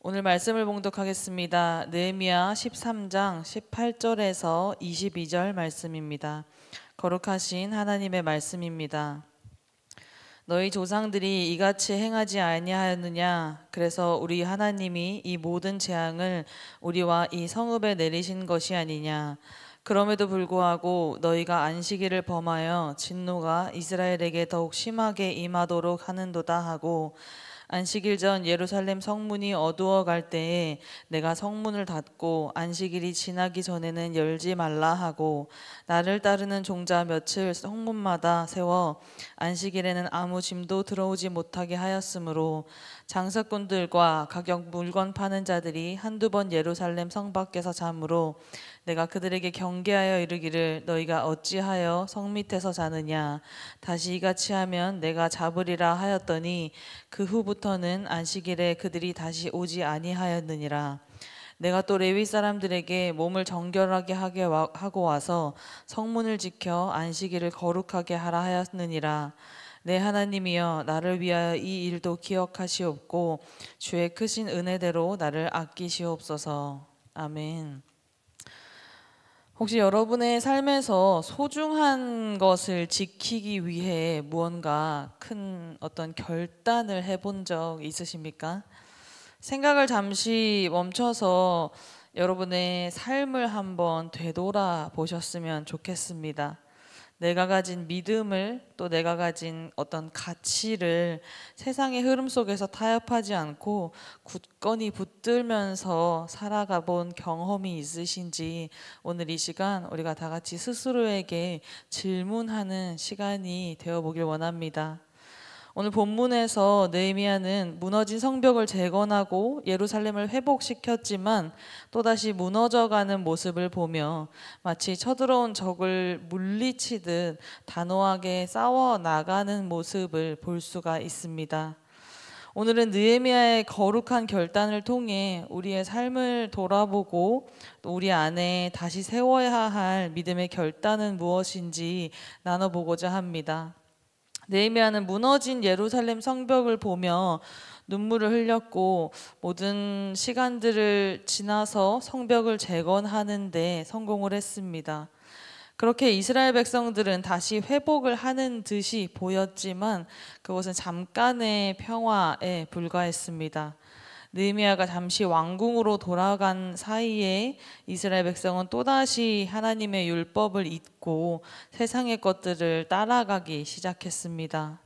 오늘 말씀을 봉독하겠습니다. 느헤미야 13장 18절에서 22절 말씀입니다. 거룩하신 하나님의 말씀입니다. 너희 조상들이 이같이 행하지 아니하였느냐? 그래서 우리 하나님이 이 모든 재앙을 우리와 이 성읍에 내리신 것이 아니냐? 그럼에도 불구하고 너희가 안식일을 범하여 진노가 이스라엘에게 더욱 심하게 임하도록 하는도다 하고, 안식일 전 예루살렘 성문이 어두워 갈 때에 내가 성문을 닫고 안식일이 지나기 전에는 열지 말라 하고, 나를 따르는 종자 며칠 성문마다 세워 안식일에는 아무 짐도 들어오지 못하게 하였으므로 장사꾼들과 가격 물건 파는 자들이 한두 번 예루살렘 성 밖에서 자므로 내가 그들에게 경계하여 이르기를 너희가 어찌하여 성 밑에서 자느냐? 다시 이같이 하면 내가 잡으리라 하였더니 그 후부터는 안식일에 그들이 다시 오지 아니하였느니라. 내가 또 레위 사람들에게 몸을 정결하게 하고 와서 성문을 지켜 안식일을 거룩하게 하라 하였느니라. 내 하나님이여, 나를 위하여 이 일도 기억하시옵고 주의 크신 은혜대로 나를 아끼시옵소서. 아멘. 혹시 여러분의 삶에서 소중한 것을 지키기 위해 무언가 큰 어떤 결단을 해본 적 있으십니까? 생각을 잠시 멈춰서 여러분의 삶을 한번 되돌아 보셨으면 좋겠습니다. 내가 가진 믿음을, 또 내가 가진 어떤 가치를 세상의 흐름 속에서 타협하지 않고 굳건히 붙들면서 살아가 본 경험이 있으신지, 오늘 이 시간 우리가 다 같이 스스로에게 질문하는 시간이 되어보길 원합니다. 오늘 본문에서 느헤미야는 무너진 성벽을 재건하고 예루살렘을 회복시켰지만 또다시 무너져가는 모습을 보며 마치 쳐들어온 적을 물리치듯 단호하게 싸워 나가는 모습을 볼 수가 있습니다. 오늘은 느헤미야의 거룩한 결단을 통해 우리의 삶을 돌아보고 또 우리 안에 다시 세워야 할 믿음의 결단은 무엇인지 나눠보고자 합니다. 느헤미야는 무너진 예루살렘 성벽을 보며 눈물을 흘렸고, 모든 시간들을 지나서 성벽을 재건하는 데 성공을 했습니다. 그렇게 이스라엘 백성들은 다시 회복을 하는 듯이 보였지만 그것은 잠깐의 평화에 불과했습니다. 느헤미야가 잠시 왕궁으로 돌아간 사이에 이스라엘 백성은 또다시 하나님의 율법을 잊고 세상의 것들을 따라가기 시작했습니다.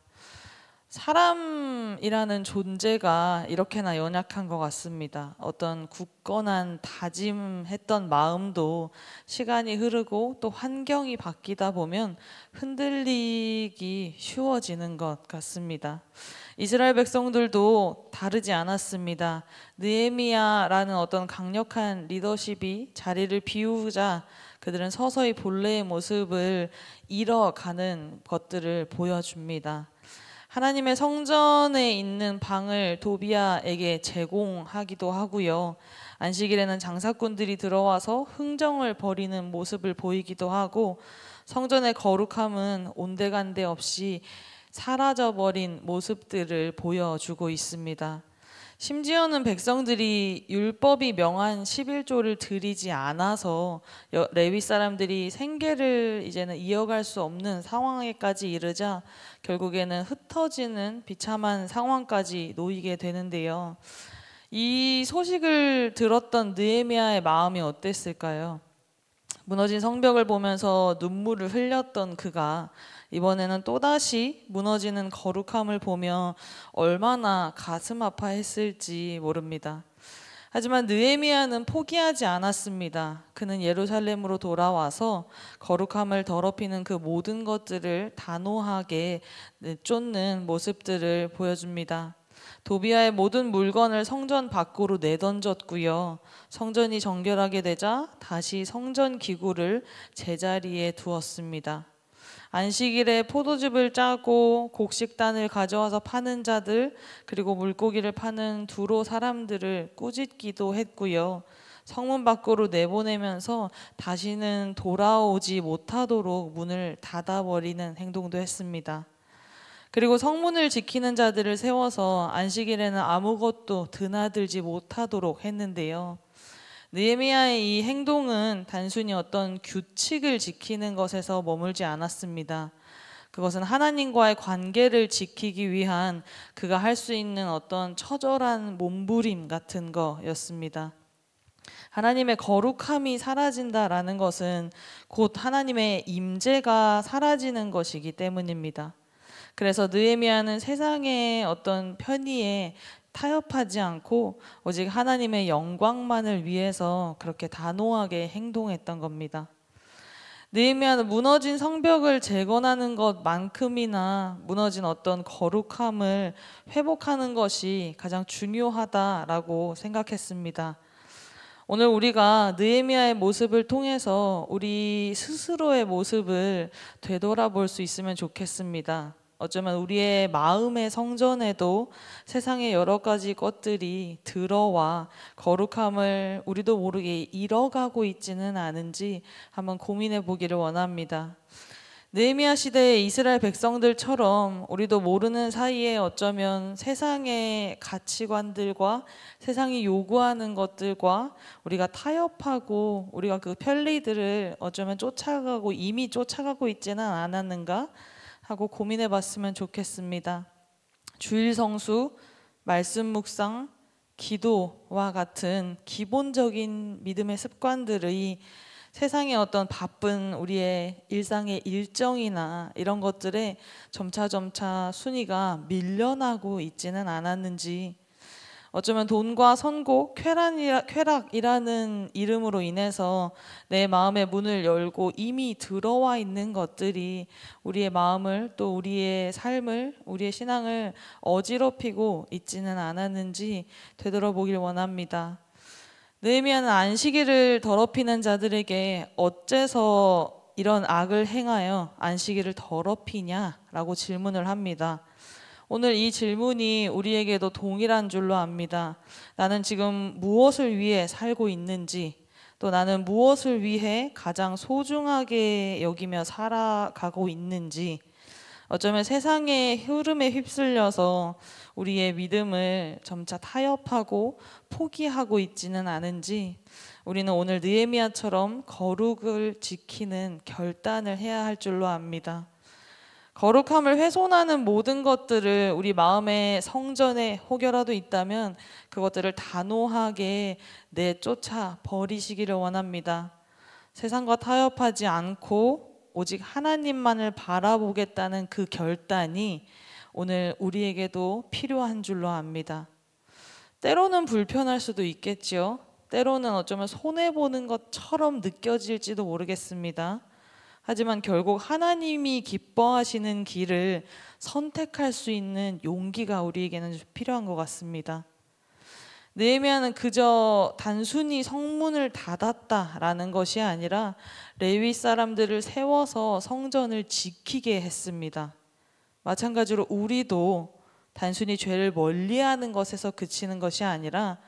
사람이라는 존재가 이렇게나 연약한 것 같습니다. 어떤 굳건한 다짐했던 마음도 시간이 흐르고 또 환경이 바뀌다 보면 흔들리기 쉬워지는 것 같습니다. 이스라엘 백성들도 다르지 않았습니다. 느헤미야라는 어떤 강력한 리더십이 자리를 비우자 그들은 서서히 본래의 모습을 잃어가는 것들을 보여줍니다. 하나님의 성전에 있는 방을 도비야에게 제공하기도 하고요. 안식일에는 장사꾼들이 들어와서 흥정을 벌이는 모습을 보이기도 하고, 성전의 거룩함은 온데간데 없이 사라져버린 모습들을 보여주고 있습니다. 심지어는 백성들이 율법이 명한 11조를 드리지 않아서 레위 사람들이 생계를 이제는 이어갈 수 없는 상황에까지 이르자 결국에는 흩어지는 비참한 상황까지 놓이게 되는데요. 이 소식을 들었던 느헤미야의 마음이 어땠을까요? 무너진 성벽을 보면서 눈물을 흘렸던 그가 이번에는 또다시 무너지는 거룩함을 보며 얼마나 가슴 아파했을지 모릅니다. 하지만 느헤미야는 포기하지 않았습니다. 그는 예루살렘으로 돌아와서 거룩함을 더럽히는 그 모든 것들을 단호하게 쫓는 모습들을 보여줍니다. 도비야의 모든 물건을 성전 밖으로 내던졌고요. 성전이 정결하게 되자 다시 성전 기구를 제자리에 두었습니다. 안식일에 포도즙을 짜고 곡식단을 가져와서 파는 자들, 그리고 물고기를 파는 두로 사람들을 꾸짖기도 했고요. 성문 밖으로 내보내면서 다시는 돌아오지 못하도록 문을 닫아버리는 행동도 했습니다. 그리고 성문을 지키는 자들을 세워서 안식일에는 아무것도 드나들지 못하도록 했는데요. 느헤미야의 이 행동은 단순히 어떤 규칙을 지키는 것에서 머물지 않았습니다. 그것은 하나님과의 관계를 지키기 위한 그가 할 수 있는 어떤 처절한 몸부림 같은 거였습니다. 하나님의 거룩함이 사라진다라는 것은 곧 하나님의 임재가 사라지는 것이기 때문입니다. 그래서 느헤미야는 세상의 어떤 편의에 타협하지 않고 오직 하나님의 영광만을 위해서 그렇게 단호하게 행동했던 겁니다. 느헤미야는 무너진 성벽을 재건하는 것만큼이나 무너진 어떤 거룩함을 회복하는 것이 가장 중요하다라고 생각했습니다. 오늘 우리가 느헤미야의 모습을 통해서 우리 스스로의 모습을 되돌아볼 수 있으면 좋겠습니다. 어쩌면 우리의 마음의 성전에도 세상의 여러 가지 것들이 들어와 거룩함을 우리도 모르게 잃어가고 있지는 않은지 한번 고민해 보기를 원합니다. 느헤미야 시대의 이스라엘 백성들처럼 우리도 모르는 사이에 어쩌면 세상의 가치관들과 세상이 요구하는 것들과 우리가 타협하고 우리가 그 편리들을 어쩌면 쫓아가고 이미 쫓아가고 있지는 않았는가 하고 고민해 봤으면 좋겠습니다. 주일 성수, 말씀 묵상, 기도와 같은 기본적인 믿음의 습관들이 세상의 어떤 바쁜 우리의 일상의 일정이나 이런 것들에 점차 순위가 밀려나고 있지는 않았는지, 어쩌면 돈과 선곡, 쾌락이라는 이름으로 인해서 내 마음의 문을 열고 이미 들어와 있는 것들이 우리의 마음을 또 우리의 삶을, 우리의 신앙을 어지럽히고 있지는 않았는지 되돌아보길 원합니다. 느헤미야는 안식일을 더럽히는 자들에게 어째서 이런 악을 행하여 안식일을 더럽히냐라고 질문을 합니다. 오늘 이 질문이 우리에게도 동일한 줄로 압니다. 나는 지금 무엇을 위해 살고 있는지, 또 나는 무엇을 위해 가장 소중하게 여기며 살아가고 있는지, 어쩌면 세상의 흐름에 휩쓸려서 우리의 믿음을 점차 타협하고 포기하고 있지는 않은지, 우리는 오늘 느헤미야처럼 거룩을 지키는 결단을 해야 할 줄로 압니다. 거룩함을 훼손하는 모든 것들을 우리 마음의 성전에 혹여라도 있다면 그것들을 단호하게 내쫓아 버리시기를 원합니다. 세상과 타협하지 않고 오직 하나님만을 바라보겠다는 그 결단이 오늘 우리에게도 필요한 줄로 압니다. 때로는 불편할 수도 있겠지요. 때로는 어쩌면 손해보는 것처럼 느껴질지도 모르겠습니다. 하지만 결국 하나님이 기뻐하시는 길을 선택할 수 있는 용기가 우리에게는 필요한 것 같습니다. 느헤미야는 그저 단순히 성문을 닫았다라는 것이 아니라 레위 사람들을 세워서 성전을 지키게 했습니다. 마찬가지로 우리도 단순히 죄를 멀리하는 것에서 그치는 것이 아니라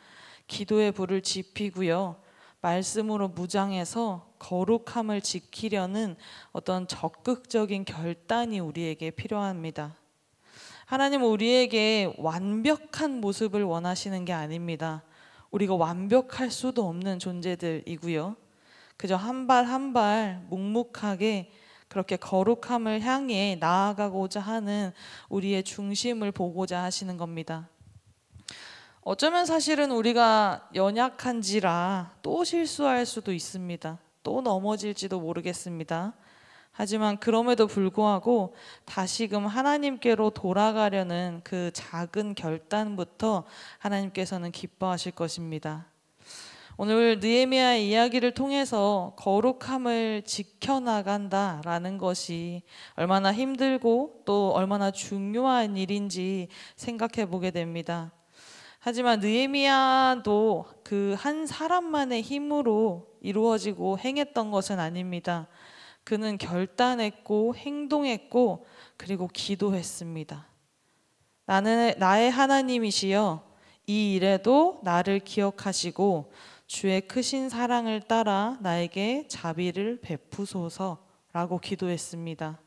기도의 불을 지피고요, 말씀으로 무장해서 거룩함을 지키려는 어떤 적극적인 결단이 우리에게 필요합니다. 하나님은 우리에게 완벽한 모습을 원하시는 게 아닙니다. 우리가 완벽할 수도 없는 존재들이고요, 그저 한 발 한 발 묵묵하게 그렇게 거룩함을 향해 나아가고자 하는 우리의 중심을 보고자 하시는 겁니다. 어쩌면 사실은 우리가 연약한지라 또 실수할 수도 있습니다. 또 넘어질지도 모르겠습니다. 하지만 그럼에도 불구하고 다시금 하나님께로 돌아가려는 그 작은 결단부터 하나님께서는 기뻐하실 것입니다. 오늘 느헤미야의 이야기를 통해서 거룩함을 지켜나간다라는 것이 얼마나 힘들고 또 얼마나 중요한 일인지 생각해 보게 됩니다. 하지만 느헤미야도 그 한 사람만의 힘으로 이루어지고 행했던 것은 아닙니다. 그는 결단했고 행동했고 그리고 기도했습니다. 나의 하나님이시여, 이 일에도 나를 기억하시고 주의 크신 사랑을 따라 나에게 자비를 베푸소서라고 기도했습니다.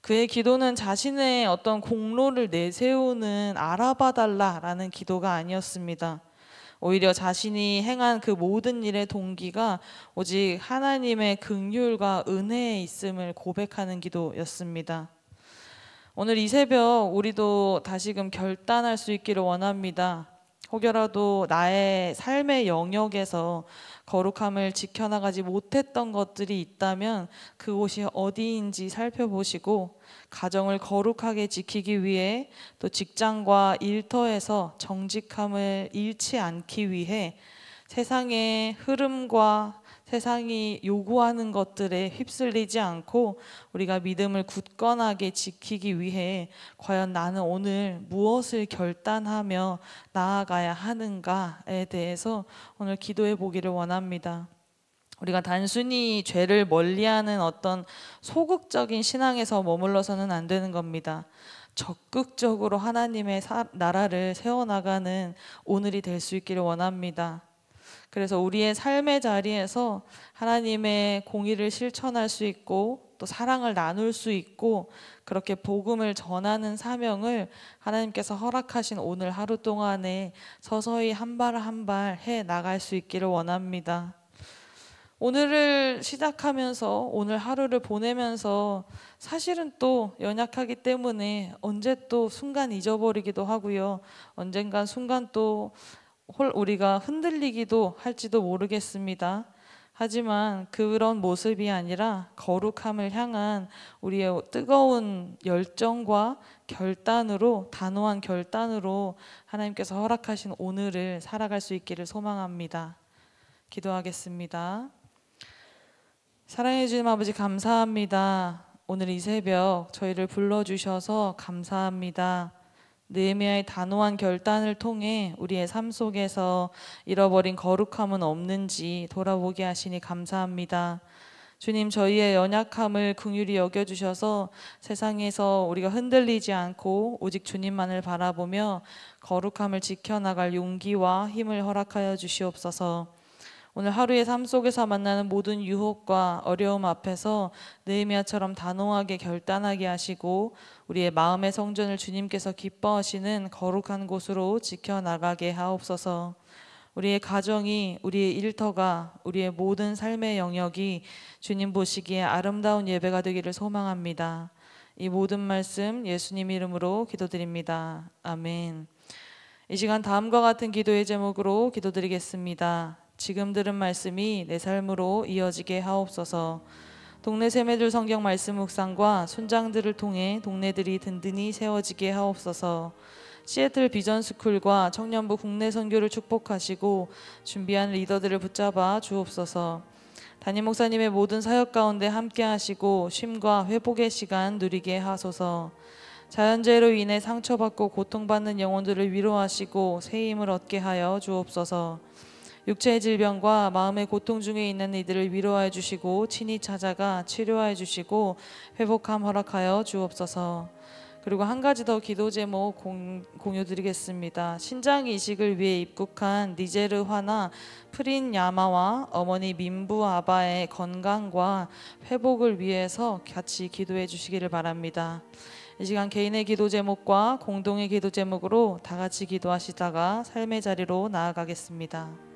그의 기도는 자신의 어떤 공로를 내세우는 알아봐달라라는 기도가 아니었습니다. 오히려 자신이 행한 그 모든 일의 동기가 오직 하나님의 긍휼과 은혜에 있음을 고백하는 기도였습니다. 오늘 이 새벽 우리도 다시금 결단할 수 있기를 원합니다. 혹여라도 나의 삶의 영역에서 거룩함을 지켜나가지 못했던 것들이 있다면 그곳이 어디인지 살펴보시고 가정을 거룩하게 지키기 위해 또 직장과 일터에서 정직함을 잃지 않기 위해 세상의 흐름과 세상이 요구하는 것들에 휩쓸리지 않고 우리가 믿음을 굳건하게 지키기 위해 과연 나는 오늘 무엇을 결단하며 나아가야 하는가에 대해서 오늘 기도해 보기를 원합니다. 우리가 단순히 죄를 멀리하는 어떤 소극적인 신앙에서 머물러서는 안 되는 겁니다. 적극적으로 하나님의 나라를 세워나가는 오늘이 될 수 있기를 원합니다. 그래서 우리의 삶의 자리에서 하나님의 공의를 실천할 수 있고 또 사랑을 나눌 수 있고 그렇게 복음을 전하는 사명을 하나님께서 허락하신 오늘 하루 동안에 서서히 한 발 한 발 해 나갈 수 있기를 원합니다. 오늘을 시작하면서 오늘 하루를 보내면서 사실은 또 연약하기 때문에 언제 또 순간 잊어버리기도 하고요. 언젠간 순간 또 우리가 흔들리기도 할지도 모르겠습니다. 하지만 그런 모습이 아니라 거룩함을 향한 우리의 뜨거운 열정과 결단으로, 단호한 결단으로 하나님께서 허락하신 오늘을 살아갈 수 있기를 소망합니다. 기도하겠습니다. 사랑해 주님 아버지, 감사합니다. 오늘 이 새벽 저희를 불러주셔서 감사합니다. 느헤미야의 단호한 결단을 통해 우리의 삶 속에서 잃어버린 거룩함은 없는지 돌아보게 하시니 감사합니다. 주님, 저희의 연약함을 긍휼히 여겨주셔서 세상에서 우리가 흔들리지 않고 오직 주님만을 바라보며 거룩함을 지켜나갈 용기와 힘을 허락하여 주시옵소서. 오늘 하루의 삶 속에서 만나는 모든 유혹과 어려움 앞에서 느헤미야처럼 단호하게 결단하게 하시고 우리의 마음의 성전을 주님께서 기뻐하시는 거룩한 곳으로 지켜나가게 하옵소서. 우리의 가정이, 우리의 일터가, 우리의 모든 삶의 영역이 주님 보시기에 아름다운 예배가 되기를 소망합니다. 이 모든 말씀 예수님 이름으로 기도드립니다. 아멘. 이 시간 다음과 같은 기도의 제목으로 기도드리겠습니다. 지금 들은 말씀이 내 삶으로 이어지게 하옵소서. 동네 세매들 성경 말씀 묵상과 순장들을 통해 동네들이 든든히 세워지게 하옵소서. 시애틀 비전스쿨과 청년부 국내 선교를 축복하시고 준비한 리더들을 붙잡아 주옵소서. 담임 목사님의 모든 사역 가운데 함께 하시고 쉼과 회복의 시간 누리게 하소서. 자연재해로 인해 상처받고 고통받는 영혼들을 위로하시고 새 힘을 얻게 하여 주옵소서. 육체의 질병과 마음의 고통 중에 있는 이들을 위로하여 주시고 친히 찾아가 치료하여 주시고 회복함 허락하여 주옵소서. 그리고 한 가지 더 기도 제목 공유드리겠습니다. 신장 이식을 위해 입국한 니제르 화나 프린 야마와 어머니 민부 아바의 건강과 회복을 위해서 같이 기도해 주시기를 바랍니다. 이 시간 개인의 기도 제목과 공동의 기도 제목으로 다 같이 기도하시다가 삶의 자리로 나아가겠습니다.